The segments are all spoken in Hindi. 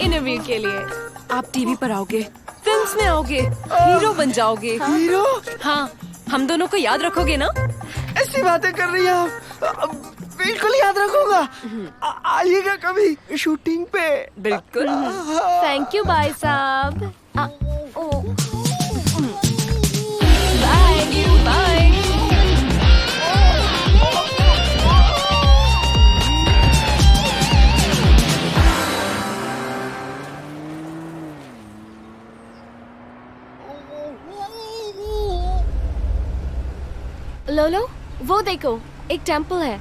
इंटरव्यू के लिए आप टीवी पर आओगे, फिल्म्स में आओगे, हीरो बन जाओगे। हीरो? हाँ, हम दोनों को याद रखोगे ना? ऐसी बातें कर रही हैं आप। बिल्कुल याद रखूंगा। आइएगा कभी शूटिंग पे। बिल्कुल। थैंक यू भाई साहब। Bye bye. लोलो, वो देखो, एक टेंपल है।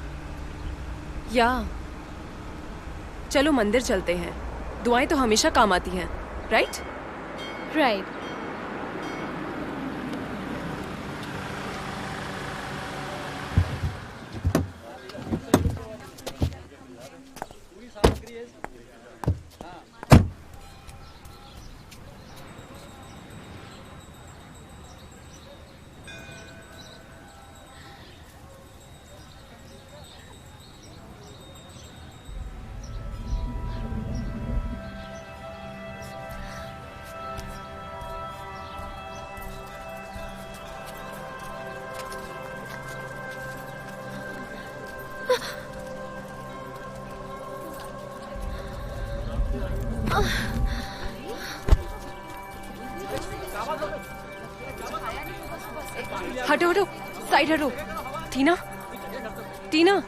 या चलो मंदिर चलते हैं, दुआएं तो हमेशा काम आती हैं, राइट? राइट। हटो हटो, साइड हटो। टीना, टीना।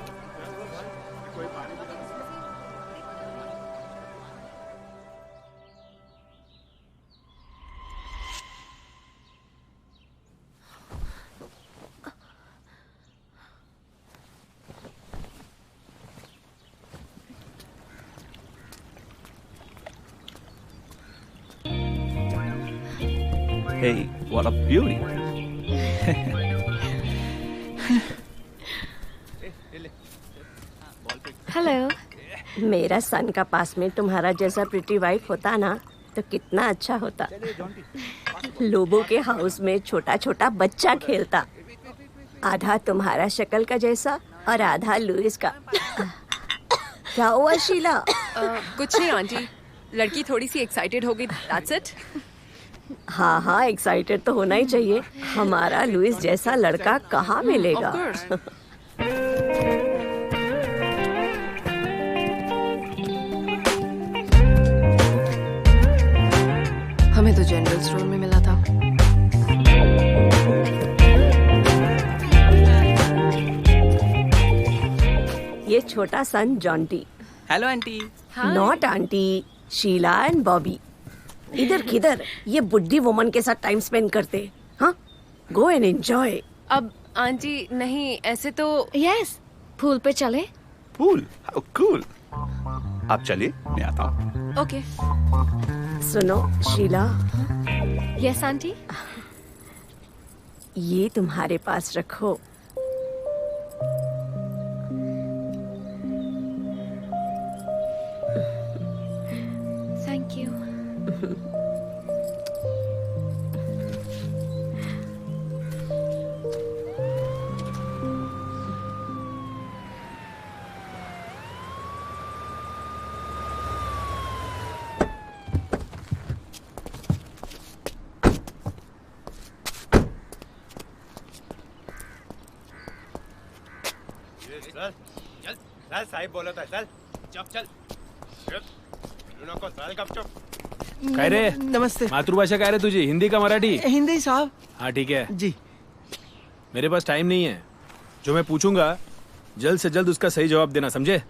Hey, what a beauty. Hello. मेरा सन का पास में तुम्हारा जैसा प्रिटी वाइफ होता ना तो कितना अच्छा होता। लोबो के हाउस में छोटा छोटा बच्चा खेलता, आधा तुम्हारा शक्ल का जैसा और आधा लुइस का। क्या हुआ शीला? कुछ नहीं आंटी, लड़की थोड़ी सी एक्साइटेड हो गई, दैट्स इट। हाँ हाँ, एक्साइटेड तो होना ही चाहिए। हमारा लुइस जैसा लड़का कहाँ मिलेगा? Of course. हमें तो जनरल स्टोर में मिला था। ये छोटा son Jonty. Hello aunty. Not aunty, Sheela and Bobby. इधर किधर ये बुड्ढी वुमन के साथ टाइम स्पेंड करते। हाँ, गो एंड एंजॉय। अब आंटी नहीं, ऐसे तो यस, पूल पे चले। पूल? How cool. आप चलिए, मैं आता हूँ। ओके। सुनो शीला, यस आंटी। ये तुम्हारे पास रखो। Thank you. चल साहिब बोला था, चल चुप चल को चल कब चुप। काय रे? नमस्ते। मातृभाषा काय रे तुझी, हिंदी का मराठी? हिंदी साहब। हाँ ठीक है जी। मेरे पास टाइम नहीं है, जो मैं पूछूंगा जल्द से जल्द उसका सही जवाब देना, समझे?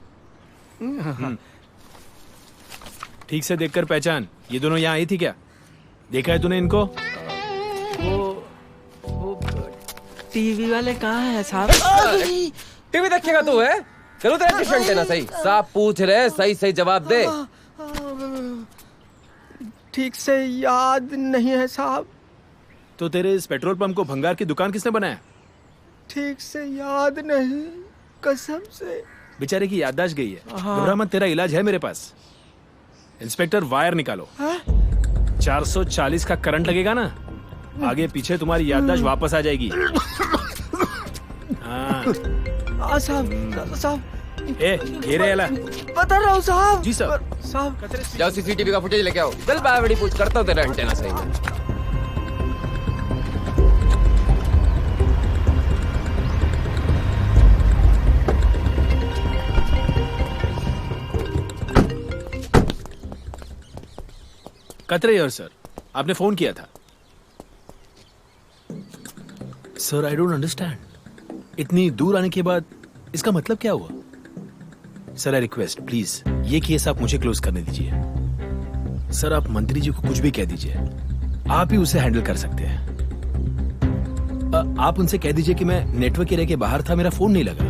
ठीक से देखकर पहचान, ये दोनों यहाँ आई थी क्या? देखा है तूने इनको? वो टीवी वाले कहाँ है साहब? टीवी देखेगा तू है? चलो तेरा पेशेंट है ना, सही साहब पूछ रहे, सही सही जवाब दे। ठीक से याद नहीं है साहब। तो तेरे इस पेट्रोल पंप को भंगार की दुकान किसने बनाया? ठीक से याद नहीं, कसम से। बेचारे की याददाश्त गई है। हाँ। घबरा मत, तेरा इलाज है मेरे पास। इंस्पेक्टर वायर निकालो। 440 का करंट लगेगा ना, आगे पीछे तुम्हारी याददाश्त वापस आ जाएगी। हाँ। साहब ये रे एला। बता रहा हूँ साहब। जी सर। साहब जाओ सीसीटीवी का फुटेज लेके आओ। चल बड़ी पूछ करता हूँ तेरा एंटेना सही में। कतरे यार सर, आपने फोन किया था। सर आई डोंट अंडरस्टैंड, इतनी दूर आने के बाद इसका मतलब क्या हुआ? सर आई रिक्वेस्ट प्लीज ये केस आप मुझे क्लोज करने दीजिए। सर आप मंत्री जी को कुछ भी कह दीजिए, आप ही उसे हैंडल कर सकते हैं। आप उनसे कह दीजिए कि मैं नेटवर्क एरिया के बाहर था, मेरा फोन नहीं लगा।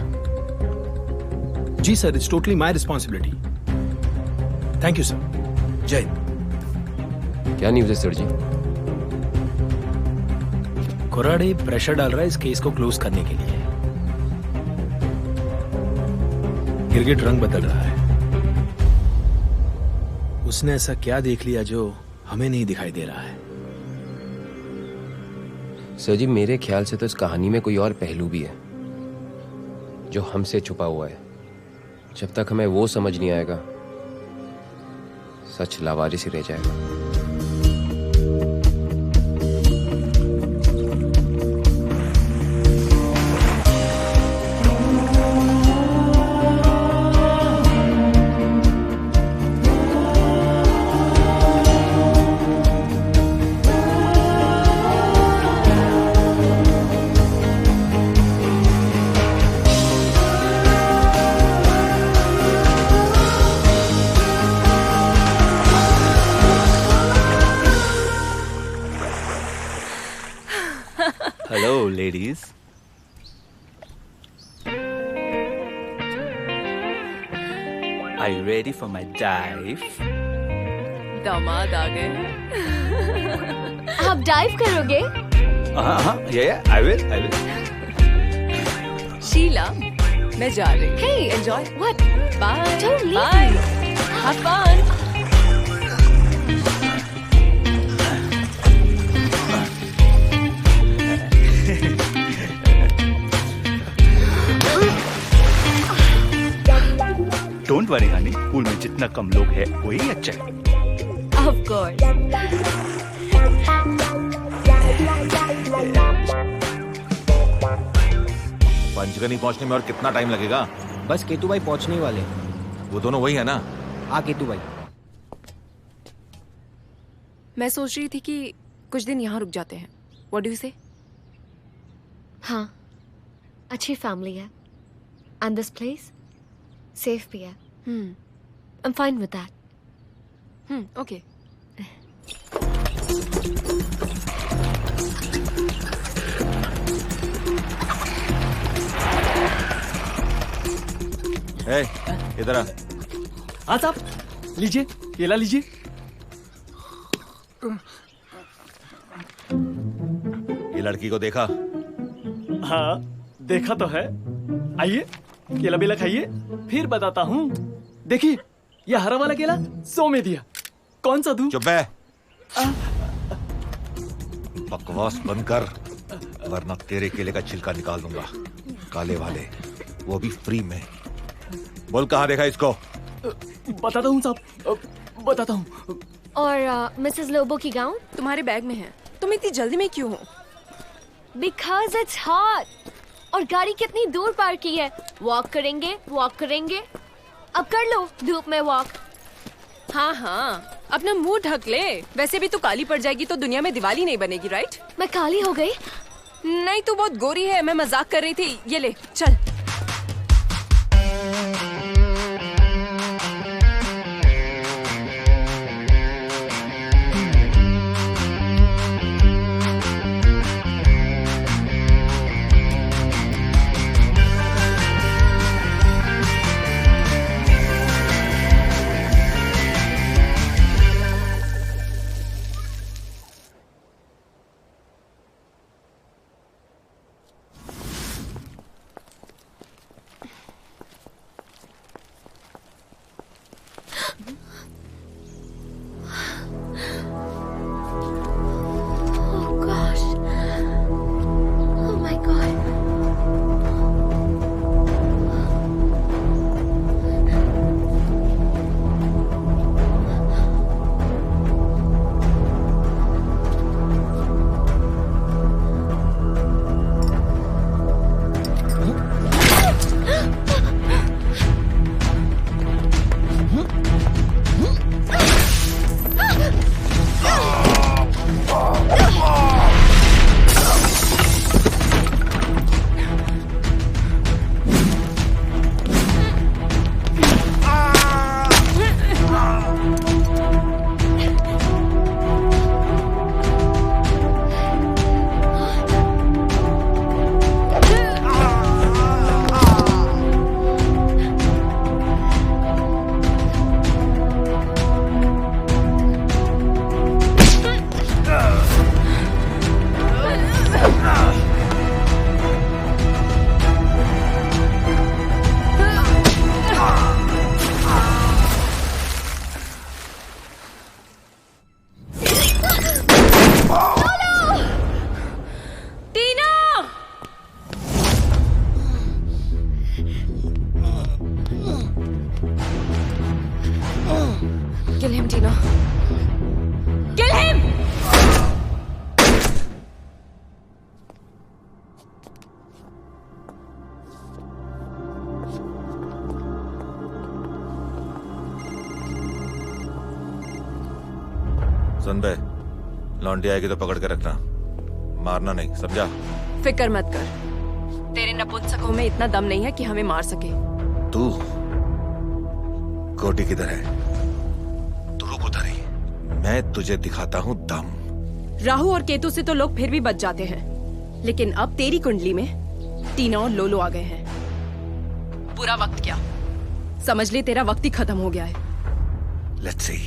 जी sir, it's totally my responsibility. Thank you sir, जय हिंद। क्या न्यूज़ है सर जी? कोराडे प्रेशर डाल रहा है इस केस को क्लोज करने के लिए। गिरगिट रंग बदल रहा है। उसने ऐसा क्या देख लिया जो हमें नहीं दिखाई दे रहा है? सर जी मेरे ख्याल से तो इस कहानी में कोई और पहलू भी है जो हमसे छुपा हुआ है। जब तक हमें वो समझ नहीं आएगा सच लावारिस ही रह जाएगा। Hello, ladies. Are you ready for my dive? दामाद आ गए। आप डाइव करोगे? Yeah, I will. शीला, मैं जा रही हूँ। Hey, Enjoy. What? Bye. Don't leave Bye. me. Have fun. Don't worry, honey. Pool में जितना कम लोग हैं, वही अच्छा है। Of course. पंचगनी पहुंचने में और कितना टाइम लगेगा? बस केतु भाई पहुंचने वाले। वो दोनों वही है ना? हाँ केतु भाई। मैं सोच रही थी कि कुछ दिन यहाँ रुक जाते हैं। What do you say? हाँ, अच्छी फैमिली है। And this place? Safe भी है। I'm fine with that. Okay. ए, इधर आ। हाँ साहब, लीजिए केला लीजिए। ये लड़की को देखा? हाँ देखा तो है। आइए केला बेला खाइए, फिर बताता हूँ। देखिए ये हरा वाला केला 100 में दिया। कौन सा दूं? चुप है। बकवास बंद कर, वरना तेरे केले का छिलका निकाल दूंगा। काले वाले, वो भी फ्री में। बोल कहाँ देखा इसको? बताता हूँ साहब, बताता हूँ। और मिसेस लोबो की गाउन? तुम्हारे बैग में है। तुम इतनी जल्दी में क्यों हो? Because it's hot. और गाड़ी कितनी दूर पार्क की है? वॉक करेंगे। अब कर लो धूप में वॉक। हाँ, अपना मुंह ढक ले। वैसे भी तू काली पड़ जाएगी तो दुनिया में दिवाली नहीं बनेगी, राइट? मैं काली हो गई? नहीं, तू बहुत गोरी है। मैं मजाक कर रही थी। ये ले, चल। Kill him, Tina. Kill him! सुन बे, लौंडी आएगी तो पकड़ के रखना, मारना नहीं, समझा? फिक्र मत कर, तेरे नपुंसकों में इतना दम नहीं है कि हमें मार सके। तू कोटी किधर है? तू रुक उधर ही, मैं तुझे दिखाता हूँ दम। राहु और केतु से तो लोग फिर भी बच जाते हैं, लेकिन अब तेरी कुंडली में टीना और लोलो आ गए हैं। बुरा वक्त क्या, समझ ले तेरा वक्त ही खत्म हो गया है। Let's see.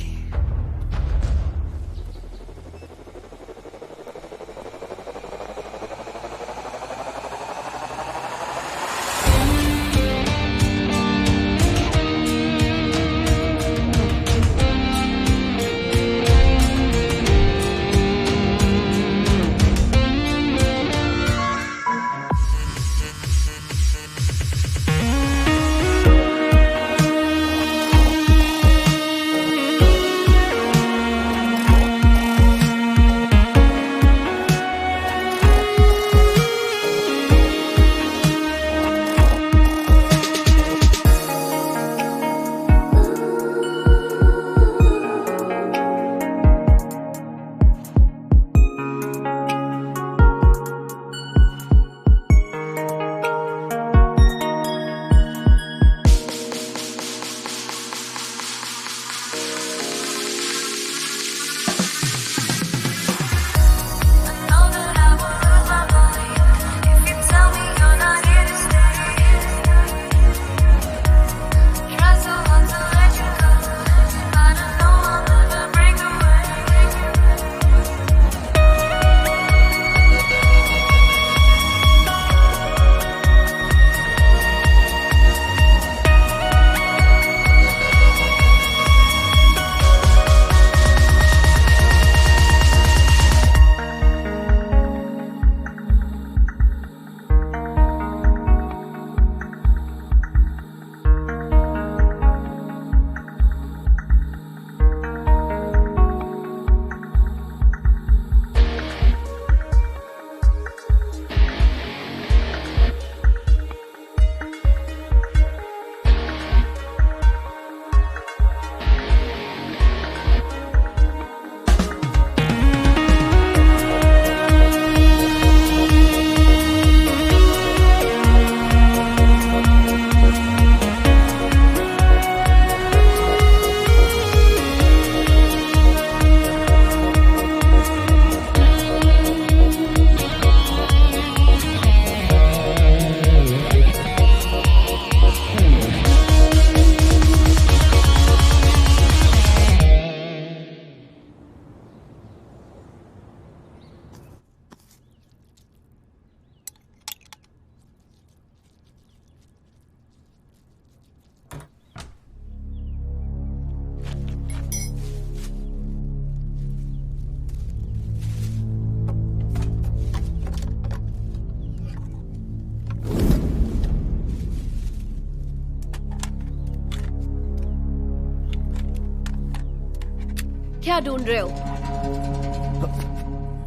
क्या ढूंढ रहे हो?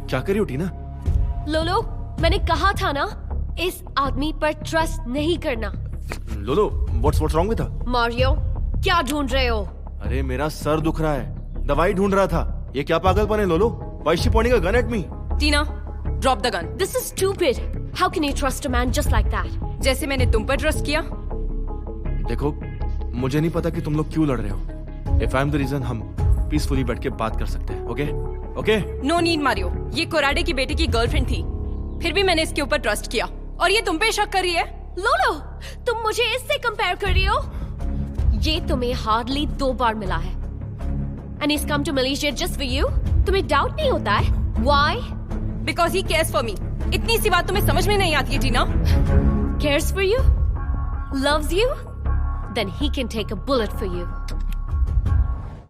क्या करी हो टीना? लोलो, मैंने कहा था ना, इस आदमी पर ट्रस्ट नहीं करना। लोलो, what's wrong with her? Mario, क्या ढूंढ रहे हो? अरे मेरा सर दुख रहा है, दवाई ढूंढ रहा था। ये क्या पागलपन है लोलो? Why is she pointing a gun at me? Tina, drop the gun. This is stupid. How can you trust a man just like that? जैसे मैंने तुम पर ट्रस्ट किया। देखो, मुझे नहीं पता कि तुम लोग क्यों लड़ रहे हो। If I'm the reason, हम पीसफुली बैठ के बात कर सकते हैं, okay? Okay? No need Mario, ये कोराडे की बेटी की गर्लफ्रेंड थी, फिर भी मैंने इसके ऊपर ट्रस्ट किया, और ये तुम पे शक कर रही है। लोलो, तुम मुझे इससे कंपेयर कर रही हो? ये तुम्हें हार्डली 2 बार मिला है, and he's come to Malaysia just for you? तुम्हें डाउट नहीं होता है? Why? Because he cares for me. इतनी सी बात तुम्हें समझ में नहीं आती है टीना? Cares for you? Loves you? Then he can take a bullet for you.